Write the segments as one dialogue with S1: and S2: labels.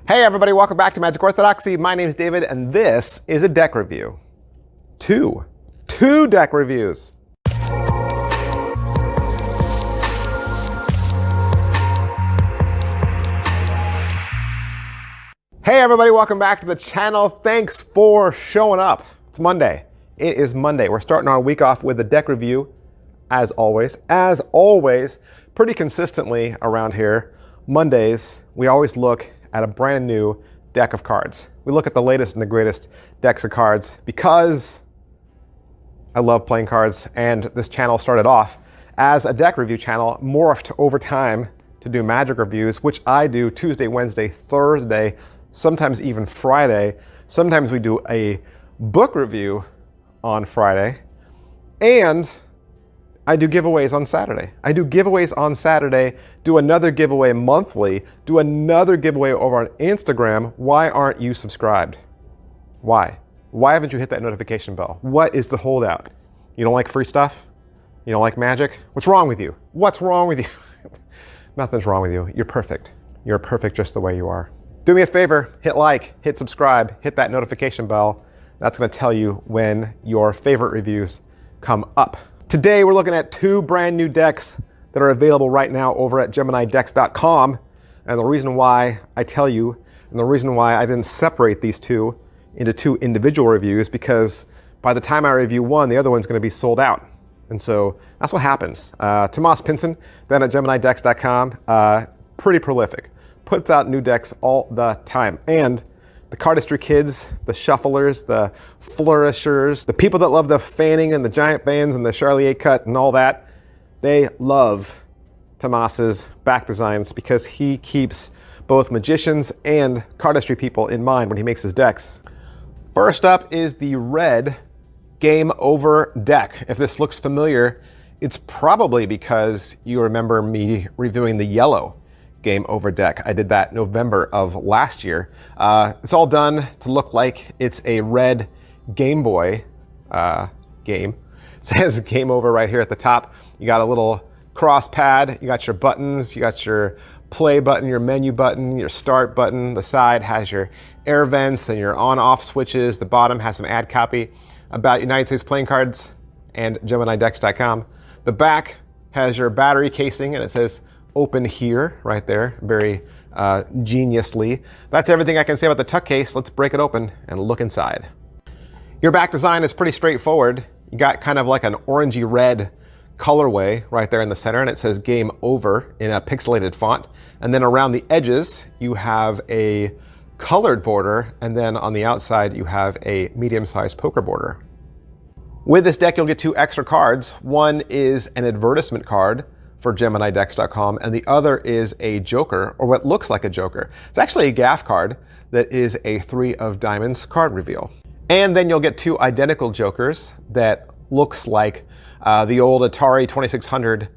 S1: Hey everybody, welcome back to Magic Orthodoxy. My name is David and this is a deck review. Two deck reviews. Hey everybody, welcome back to the channel. Thanks for showing up. It's Monday. It is Monday. We're starting our week off with a deck review as always. As always, pretty consistently around here, Mondays, we always look at a brand new deck of cards. We look at the latest and the greatest decks of cards because I love playing cards, and this channel started off as a deck review channel, morphed over time to do Magic reviews, which I do Tuesday, Wednesday, Thursday, sometimes even Friday. Sometimes we do a book review on Friday, and I do giveaways on Saturday. I do giveaways on Saturday, do another giveaway monthly, do another giveaway over on Instagram. Why aren't you subscribed? Why? Why haven't you hit that notification bell? What is the holdout? You don't like free stuff? You don't like magic? What's wrong with you? What's wrong with you? Nothing's wrong with you. You're perfect. You're perfect just the way you are. Do me a favor, hit like, hit subscribe, hit that notification bell. That's gonna tell you when your favorite reviews come up. Today, we're looking at two brand new decks that are available right now over at GeminiDecks.com. And the reason why I tell you, and the reason why I didn't separate these two into two individual reviews, because by the time I review one, the other one's going to be sold out. And so that's what happens. Tomas Pinson, then at GeminiDecks.com, pretty prolific. Puts out new decks all the time. And the cardistry kids, the shufflers, the flourishers, the people that love the fanning and the giant bands and the Charlier cut and all that, they love Tomas's back designs because he keeps both magicians and cardistry people in mind when he makes his decks. First up is the red Game Over deck. If this looks familiar, it's probably because you remember me reviewing the yellow Game Over deck. I did that November of last year. It's all done to look like it's a red Game Boy game. It says Game Over right here at the top. You got a little cross pad, you got your buttons, you got your play button, your menu button, your start button. The side has your air vents and your on-off switches. The bottom has some ad copy about United States playing cards and GeminiDecks.com. The back has your battery casing and it says open here, right there, very geniusly. That's everything I can say about the tuck case. Let's break it open and look inside. Your back design is pretty straightforward. You got kind of like an orangey red colorway right there in the center, and it says Game Over in a pixelated font. And then around the edges, you have a colored border, and then on the outside, you have a medium-sized poker border. With this deck, you'll get two extra cards. One is an advertisement card for GeminiDecks.com, and the other is a joker, or what looks like a joker. It's actually a gaff card that is a 3 of diamonds card reveal. And then you'll get two identical jokers that looks like the old Atari 2600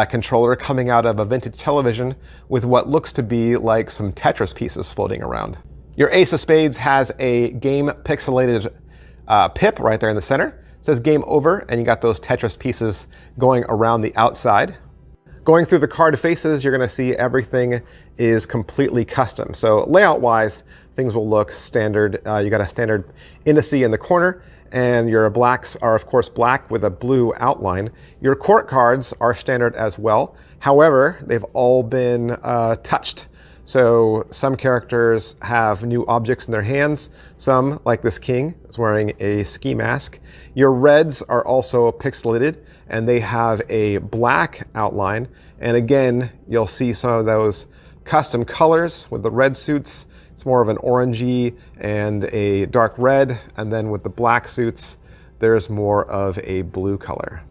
S1: controller coming out of a vintage television with what looks to be like some Tetris pieces floating around. Your Ace of Spades has a game pixelated pip right there in the center. It says Game Over, and you got those Tetris pieces going around the outside. Going through the card faces, you're going to see everything is completely custom. So layout-wise, things will look standard. You got a standard indice in the corner, and your blacks are, of course, black with a blue outline. Your court cards are standard as well. However, they've all been touched. So some characters have new objects in their hands. Some, like this king, is wearing a ski mask. Your reds are also pixelated, and they have a black outline. And again, you'll see some of those custom colors with the red suits. It's more of an orangey and a dark red. And then with the black suits, there's more of a blue color.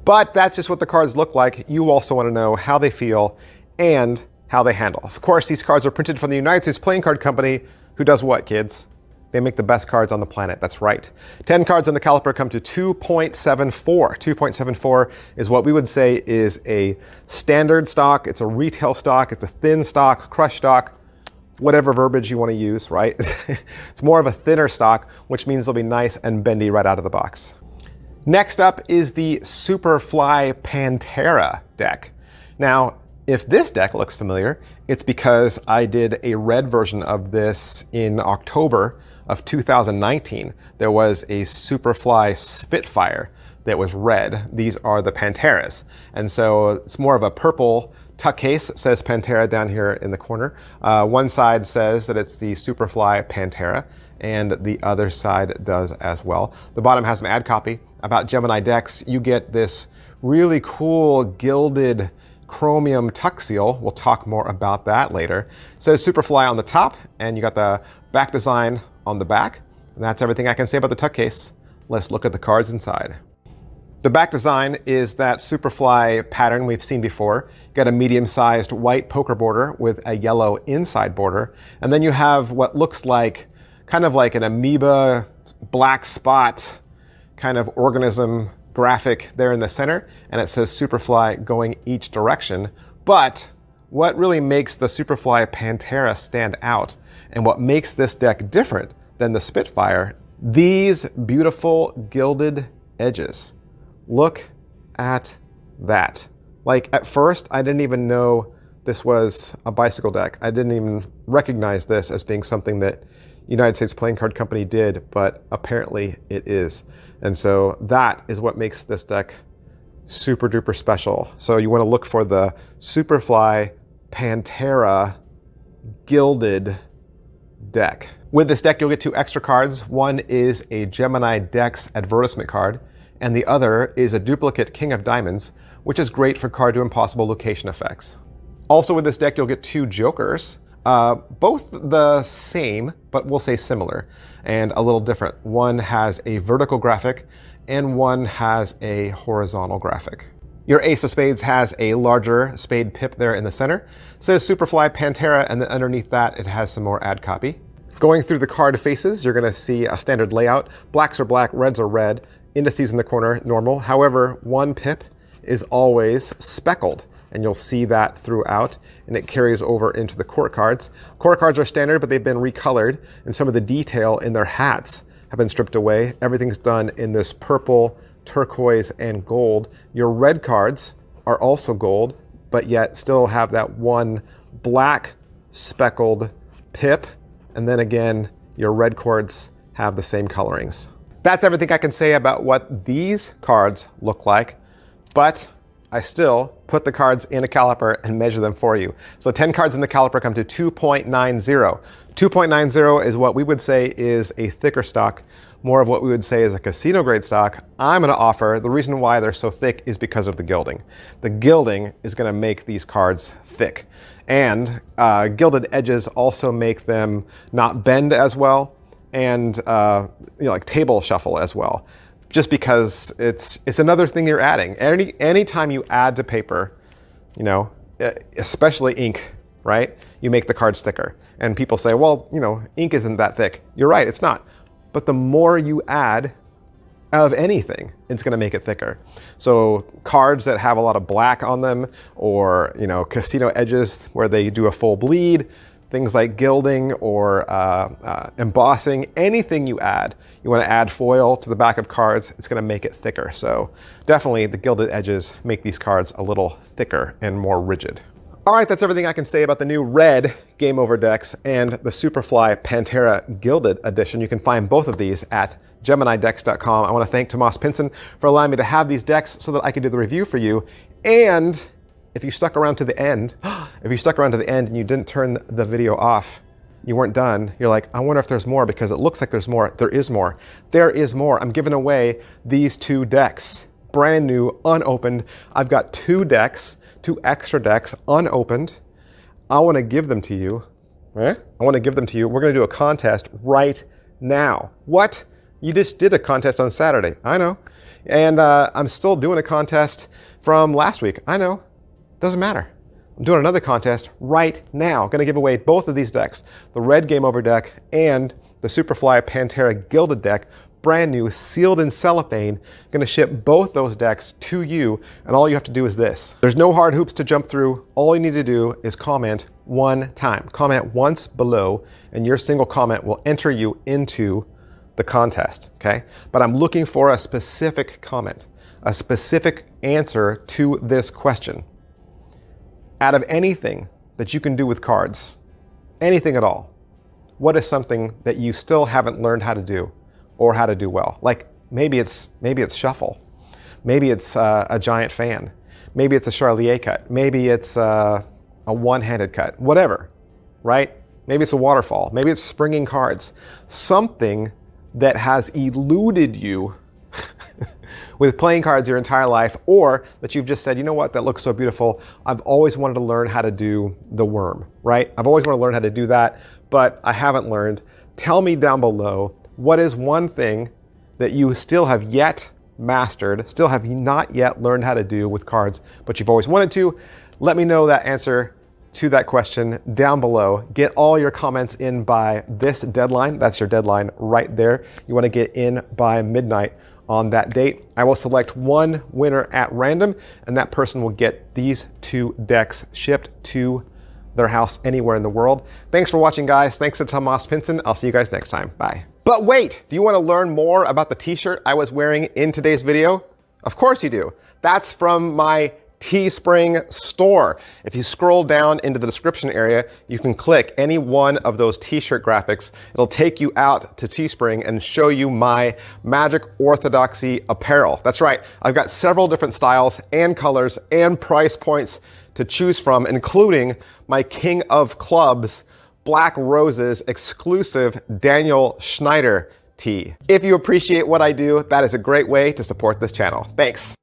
S1: But that's just what the cards look like. You also want to know how they feel and how they handle. Of course, these cards are printed from the United States Playing Card Company, who does what, kids? They make the best cards on the planet. That's right. 10 cards on the caliper come to 2.74. 2.74 is what we would say is a standard stock. It's a retail stock. It's a thin stock, crush stock, whatever verbiage you want to use, right? It's more of a thinner stock, which means they'll be nice and bendy right out of the box. Next up is the Superfly Pantera deck. Now, If this deck looks familiar, it's because I did a red version of this in October of 2019. There was a Superfly Spitfire that was red. These are the Panteras. And so it's more of a purple tuck case. It says Pantera down here in the corner. One side says that it's the Superfly Pantera, and the other side does as well. The bottom has some ad copy about Gemini decks. You get this really cool gilded chromium tuck seal. We'll talk more about that later. It says Superfly on the top, and you got the back design on the back. And that's everything I can say about the tuck case. Let's look at the cards inside. The back design is that Superfly pattern we've seen before. You got a medium-sized white poker border with a yellow inside border. And then you have what looks like kind of like an amoeba black spot kind of organism graphic there in the center, and it says Superfly going each direction. But what really makes the Superfly Pantera stand out, and what makes this deck different than the Spitfire, these beautiful gilded edges. Look at that. Like, at first, I didn't even know this was a bicycle deck. I didn't even recognize this as being something that United States Playing Card Company did, but apparently it is. And so that is what makes this deck super duper special. So you want to look for the Superfly Pantera gilded deck. With this deck, you'll get 2 extra cards. One is a Gemini Decks advertisement card, and the other is a duplicate King of Diamonds, which is great for card to impossible location effects. Also with this deck, you'll get 2 jokers. Both the same, but we'll say similar and a little different. One has a vertical graphic and one has a horizontal graphic. Your Ace of Spades has a larger spade pip there in the center. It says Superfly Pantera, and then underneath that it has some more ad copy. Going through the card faces, you're going to see a standard layout. Blacks are black, reds are red, indices in the corner, normal. However, one pip is always speckled, and you'll see that throughout, and it carries over into the court cards. Court cards are standard, but they've been recolored, and some of the detail in their hats have been stripped away. Everything's done in this purple, turquoise, and gold. Your red cards are also gold, but yet still have that one black speckled pip, and then again, your red cards have the same colorings. That's everything I can say about what these cards look like, but I still put the cards in a caliper and measure them for you. So 10 cards in the caliper come to 2.90. 2.90 is what we would say is a thicker stock, more of what we would say is a casino grade stock. I'm gonna offer, the reason why they're so thick is because of the gilding. The gilding is gonna make these cards thick. And gilded edges also make them not bend as well, and like table shuffle as well. Just because it's another thing you're adding. Anytime you add to paper, especially ink, right? You make the cards thicker. And people say, well, ink isn't that thick. You're right, it's not. But the more you add of anything, it's gonna make it thicker. So cards that have a lot of black on them, or casino edges where they do a full bleed, things like gilding or embossing, anything you add. You want to add foil to the back of cards, it's going to make it thicker. So definitely the gilded edges make these cards a little thicker and more rigid. All right, that's everything I can say about the new red Game Over decks and the Superfly Pantera Gilded Edition. You can find both of these at GeminiDecks.com. I want to thank Tomas Pinson for allowing me to have these decks so that I could do the review for you. And if you stuck around to the end, and you didn't turn the video off, you weren't done, you're like, I wonder if there's more, because it looks like there's more. There is more. There is more. I'm giving away these 2 decks, brand new, unopened. I've got 2 decks, 2 extra decks, unopened. I want to give them to you. I want to give them to you. We're going to do a contest right now. What? You just did a contest on Saturday. I know. And I'm still doing a contest from last week. I know. Doesn't matter. I'm doing another contest right now. Going to give away both of these decks, the red Game Over deck and the Superfly Pantera Gilded deck, brand new, sealed in cellophane. Going to ship both those decks to you, and all you have to do is this. There's no hard hoops to jump through. All you need to do is comment one time. Comment once below, and your single comment will enter you into the contest, okay? But I'm looking for a specific comment, a specific answer to this question. Out of anything that you can do with cards, anything at all, what is something that you still haven't learned how to do or how to do well? Like maybe it's shuffle. Maybe it's a giant fan. Maybe it's a Charlier cut. Maybe it's a one-handed cut, whatever, right? Maybe it's a waterfall. Maybe it's springing cards. Something that has eluded you with playing cards your entire life, or that you've just said, you know what, that looks so beautiful. I've always wanted to learn how to do the worm, right? I've always wanted to learn how to do that, but I haven't learned. Tell me down below, what is one thing that you still have yet mastered, still have not yet learned how to do with cards, but you've always wanted to? Let me know that answer to that question down below. Get all your comments in by this deadline. That's your deadline right there. You want to get in by midnight on that date. I will select one winner at random, and that person will get these 2 decks shipped to their house anywhere in the world. Thanks for watching, guys. Thanks to Tomas Pinson. I'll see you guys next time. Bye. But wait, do you want to learn more about the t-shirt I was wearing in today's video? Of course you do. That's from my Teespring store. If you scroll down into the description area, you can click any one of those t-shirt graphics. It'll take you out to Teespring and show you my Magic Orthodoxy apparel. That's right, I've got several different styles and colors and price points to choose from, including my King of Clubs Black Roses exclusive Daniel Schneider tee. If you appreciate what I do, that is a great way to support this channel. Thanks.